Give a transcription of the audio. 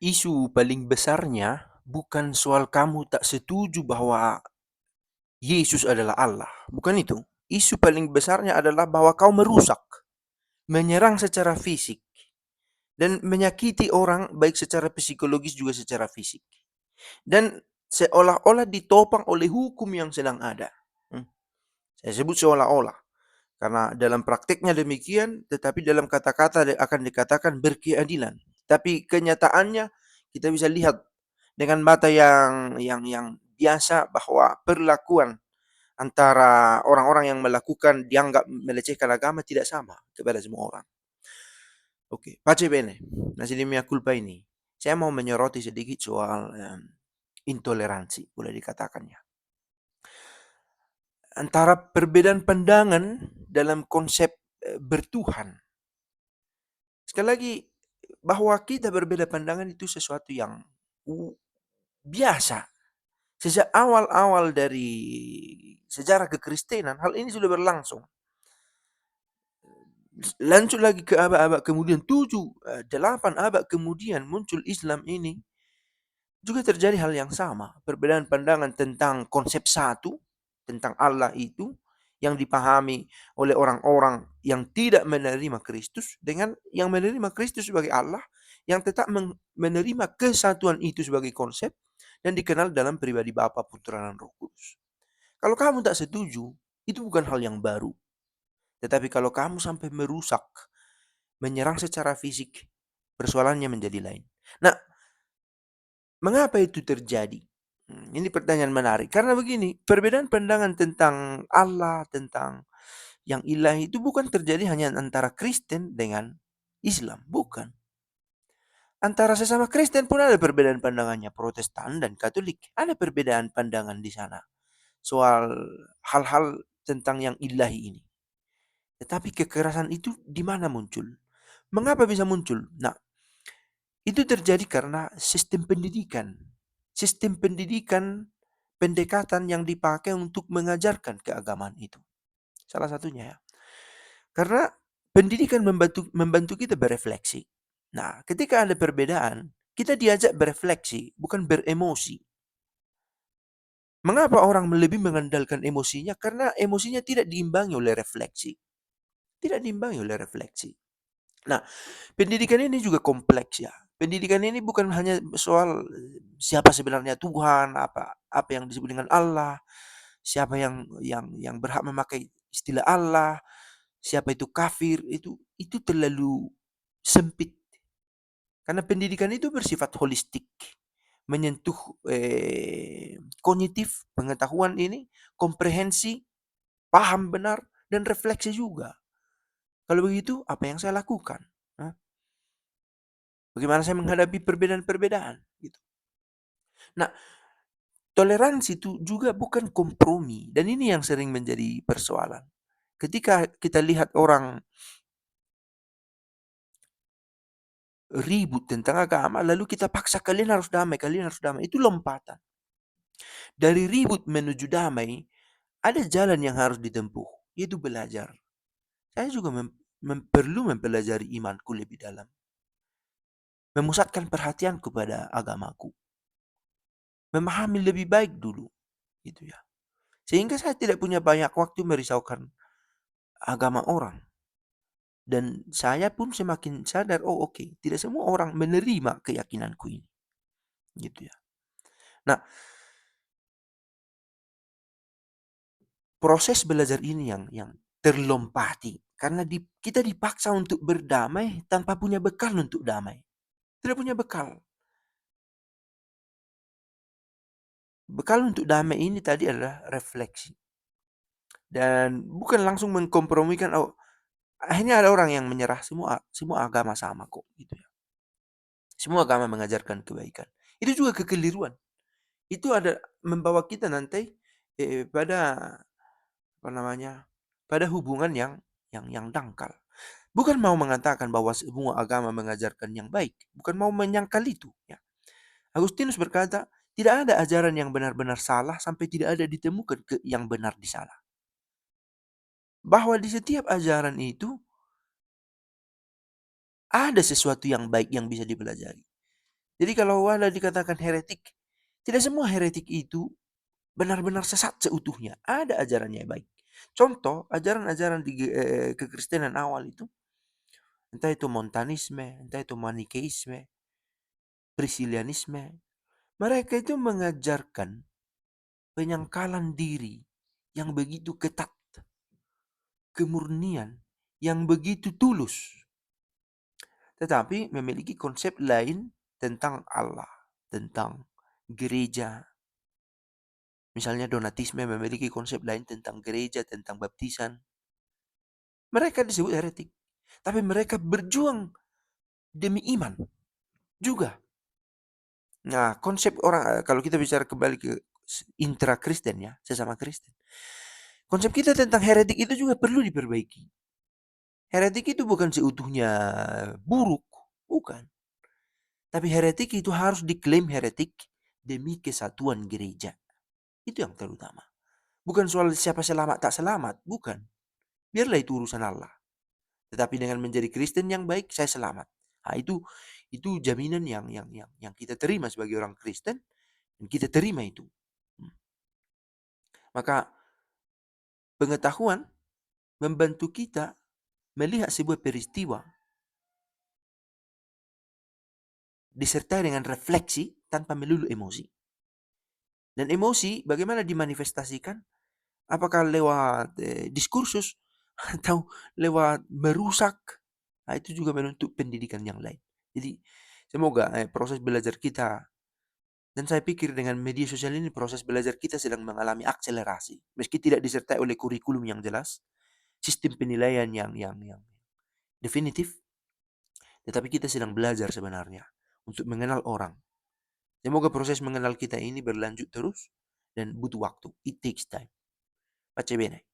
Isu paling besarnya bukan soal kamu tak setuju bahwa Yesus adalah Allah. Bukan itu. Isu paling besarnya adalah bahwa kau merusak, menyerang secara fisik, dan menyakiti orang baik secara psikologis juga secara fisik. Dan seolah-olah ditopang oleh hukum yang sedang ada. Hmm. Saya sebut seolah-olah. Karena dalam prakteknya demikian, tetapi dalam kata-kata akan dikatakan berkeadilan. Tapi kenyataannya kita bisa lihat dengan mata yang biasa bahwa perlakuan antara orang-orang yang melakukan dianggap melecehkan agama tidak sama kepada semua orang. Oke, pace bene. Nasi di mia culpa ini. Saya mau menyoroti sedikit soal intoleransi, boleh dikatakannya. Antara perbedaan pandangan dalam konsep bertuhan. Sekali lagi, bahwa kita berbeda pandangan itu sesuatu yang biasa. Sejak awal-awal dari sejarah kekristenan, hal ini sudah berlangsung. Lanjut lagi ke abad-abad kemudian, 8 abad kemudian muncul Islam ini. Juga terjadi hal yang sama. Perbedaan pandangan tentang konsep satu, tentang Allah itu, yang dipahami oleh orang-orang yang tidak menerima Kristus dengan yang menerima Kristus sebagai Allah, yang tetap menerima kesatuan itu sebagai konsep dan dikenal dalam pribadi Bapa, Putra, dan Roh Kudus. Kalau kamu tak setuju, itu bukan hal yang baru. Tetapi kalau kamu sampai merusak, menyerang secara fisik, persoalannya menjadi lain. Nah, mengapa itu terjadi? Ini pertanyaan menarik. Karena begini, perbedaan pandangan tentang Allah, tentang yang ilahi itu bukan terjadi hanya antara Kristen dengan Islam. Bukan. Antara sesama Kristen pun ada perbedaan pandangannya. Protestan dan Katolik. Ada perbedaan pandangan di sana. Soal hal-hal tentang yang ilahi ini. Tetapi kekerasan itu di mana muncul? Mengapa bisa muncul? Nah, itu terjadi karena sistem pendidikan. Sistem pendidikan pendekatan yang dipakai untuk mengajarkan keagamaan itu. Salah satunya ya. Karena pendidikan membantu kita berefleksi. Nah, ketika ada perbedaan, kita diajak berefleksi, bukan beremosi. Mengapa orang lebih mengandalkan emosinya? Karena emosinya tidak diimbangi oleh refleksi. Tidak diimbangi oleh refleksi. Nah, pendidikan ini juga kompleks ya. Pendidikan ini bukan hanya soal siapa sebenarnya Tuhan, apa yang disebut dengan Allah, siapa yang berhak memakai istilah Allah, siapa itu kafir, itu terlalu sempit. Karena pendidikan itu bersifat holistik, menyentuh kognitif, pengetahuan ini, komprehensi, paham benar, dan refleksi juga. Kalau begitu, apa yang saya lakukan? Bagaimana saya menghadapi perbedaan-perbedaan? Gitu. Nah, toleransi itu juga bukan kompromi, dan ini yang sering menjadi persoalan. Ketika kita lihat orang ribut tentang agama, lalu kita paksa kalian harus damai, itu lompatan. Dari ribut menuju damai, ada jalan yang harus ditempuh, yaitu belajar. Saya juga perlu mempelajari imanku lebih dalam. Memusatkan perhatian kepada agamaku. Memahami lebih baik dulu, gitu ya. Sehingga saya tidak punya banyak waktu merisaukan agama orang. Dan saya pun semakin sadar, oh oke, tidak semua orang menerima keyakinanku ini. Gitu ya. Nah, proses belajar ini yang terlompati. Karena kita dipaksa untuk berdamai tanpa punya bekal untuk damai. Tidak punya bekal. Bekal untuk damai ini tadi adalah refleksi. Dan bukan langsung mengkompromikan, oh akhirnya ada orang yang menyerah, semua agama sama kok. Gitu ya. Semua agama mengajarkan kebaikan. Itu juga kekeliruan. Itu ada membawa kita nanti pada apa namanya? Pada hubungan yang dangkal. Bukan mau mengatakan bahwa semua agama mengajarkan yang baik, bukan mau menyangkal itu, ya. Agustinus berkata, tidak ada ajaran yang benar-benar salah sampai tidak ada ditemukan yang benar di sana. Bahwa di setiap ajaran itu ada sesuatu yang baik yang bisa dipelajari. Jadi kalau ada dikatakan heretik, tidak semua heretik itu benar-benar sesat seutuhnya. Ada ajarannya yang baik. Contoh, ajaran-ajaran di kekristenan awal itu, entah itu Montanisme, entah itu Manikeisme, Priscillianisme, mereka itu mengajarkan penyangkalan diri yang begitu ketat, kemurnian yang begitu tulus, tetapi memiliki konsep lain tentang Allah, tentang gereja. Misalnya Donatisme memiliki konsep lain tentang gereja, tentang baptisan. Mereka disebut heretik. Tapi mereka berjuang demi iman juga. Nah, konsep orang, kalau kita bicara kembali ke intra Kristen ya, sesama Kristen. Konsep kita tentang heretik itu juga perlu diperbaiki. Heretik itu bukan seutuhnya buruk, bukan. Tapi heretik itu harus diklaim heretik demi kesatuan gereja. Itu yang terutama. Bukan soal siapa selamat tak selamat, bukan. Biarlah itu urusan Allah. Tetapi dengan menjadi Kristen yang baik, saya selamat. Nah, itu jaminan yang kita terima sebagai orang Kristen, dan kita terima itu. Maka pengetahuan membantu kita melihat sebuah peristiwa disertai dengan refleksi tanpa melulu emosi. Dan emosi bagaimana dimanifestasikan? Apakah lewat diskursus atau lewat merusak? Nah, itu juga bentuk pendidikan yang lain. Jadi semoga proses belajar kita, dan saya pikir dengan media sosial ini proses belajar kita sedang mengalami akselerasi. Meski tidak disertai oleh kurikulum yang jelas, sistem penilaian yang definitif, tetapi kita sedang belajar sebenarnya untuk mengenal orang. Semoga proses mengenal kita ini berlanjut terus dan butuh waktu. It takes time. Pace bene.